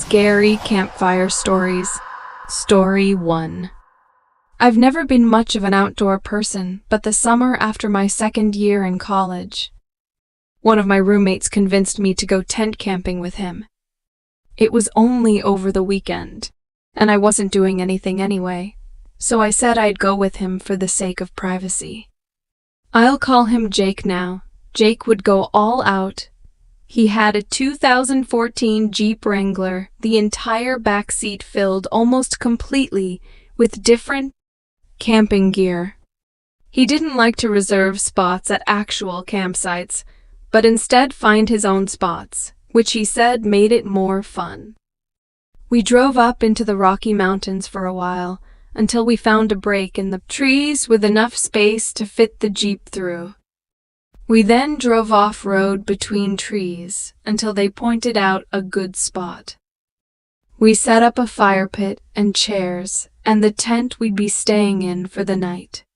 Scary Campfire Stories. Story 1. I've never been much of an outdoor person, but the summer after my second year in college, one of my roommates convinced me to go tent camping with him. It was only over the weekend, and I wasn't doing anything anyway, so I said I'd go with him for the sake of privacy. I'll call him Jake now. Jake would go all out. He had a 2014 Jeep Wrangler, the entire back seat filled almost completely with different camping gear. He didn't like to reserve spots at actual campsites, but instead find his own spots, which he said made it more fun. We drove up into the Rocky Mountains for a while, until we found a break in the trees with enough space to fit the Jeep through. We then drove off-road between trees until they pointed out a good spot. We set up a fire pit and chairs and the tent we'd be staying in for the night.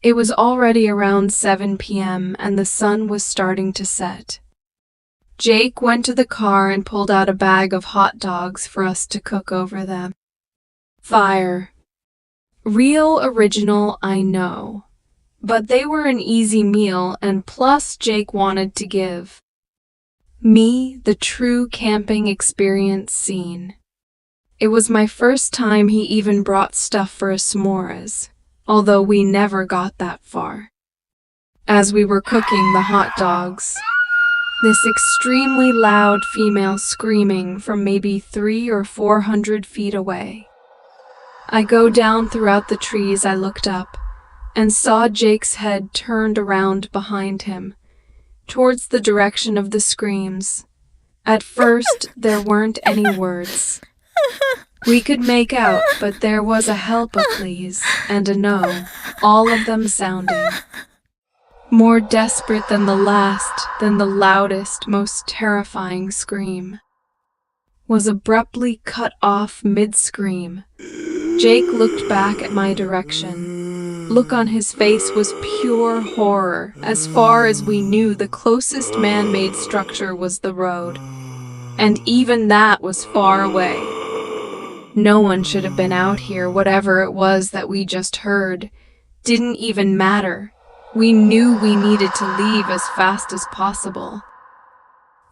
It was already around 7 p.m. and the sun was starting to set. Jake went to the car and pulled out a bag of hot dogs for us to cook over them. Fire. Real original, I know. But they were an easy meal, and plus Jake wanted to give me the true camping experience scene. It was my first time he even brought stuff for a s'mores, although we never got that far. As we were cooking the hot dogs, this extremely loud female screaming from maybe 300 or 400 feet away. I go down throughout the trees. I looked up and saw Jake's head turned around behind him, towards the direction of the screams. At first, there weren't any words. We could make out, but there was a help, a please, and a no, all of them sounding more desperate than the last, than the loudest, most terrifying scream was abruptly cut off mid-scream. Jake looked back at my direction. Look on his face was pure horror. As far as we knew, the closest man-made structure was the road, and even that was far away. No one should have been out here. Whatever it was that we just heard didn't even matter. We knew we needed to leave as fast as possible.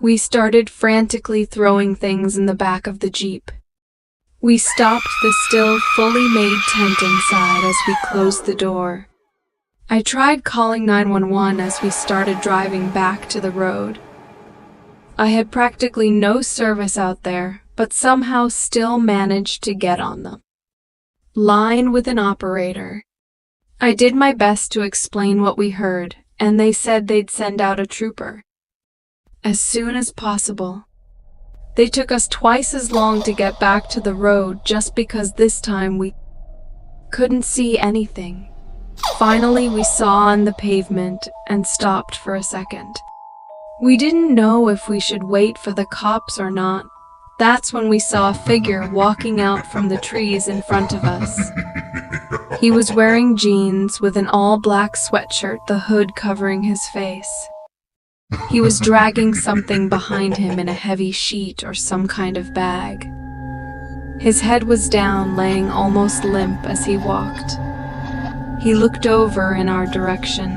We started frantically throwing things in the back of the Jeep. We stopped the still fully made tent inside as we closed the door. I tried calling 911 as we started driving back to the road. I had practically no service out there, but somehow still managed to get on the line with an operator. I did my best to explain what we heard, and they said they'd send out a trooper as soon as possible. They took us twice as long to get back to the road just because this time we couldn't see anything. Finally, we saw on the pavement and stopped for a second. We didn't know if we should wait for the cops or not. That's when we saw a figure walking out from the trees in front of us. He was wearing jeans with an all-black sweatshirt, the hood covering his face. He was dragging something behind him in a heavy sheet or some kind of bag. His head was down, laying almost limp as he walked. He looked over in our direction.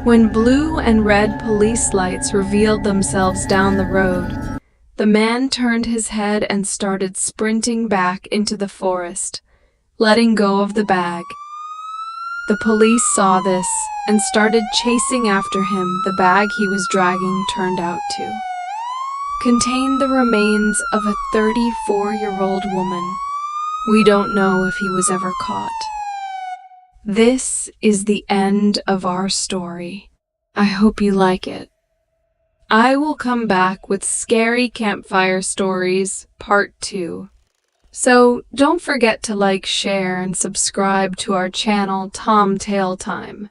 When blue and red police lights revealed themselves down the road, the man turned his head and started sprinting back into the forest, letting go of the bag. The police saw this and started chasing after him. The bag he was dragging turned out to contain the remains of a 34-year-old woman. We don't know if he was ever caught. This is the end of our story. I hope you like it. I will come back with Scary Campfire Stories Part 2. So don't forget to like, share, and subscribe to our channel Tom Tale Time.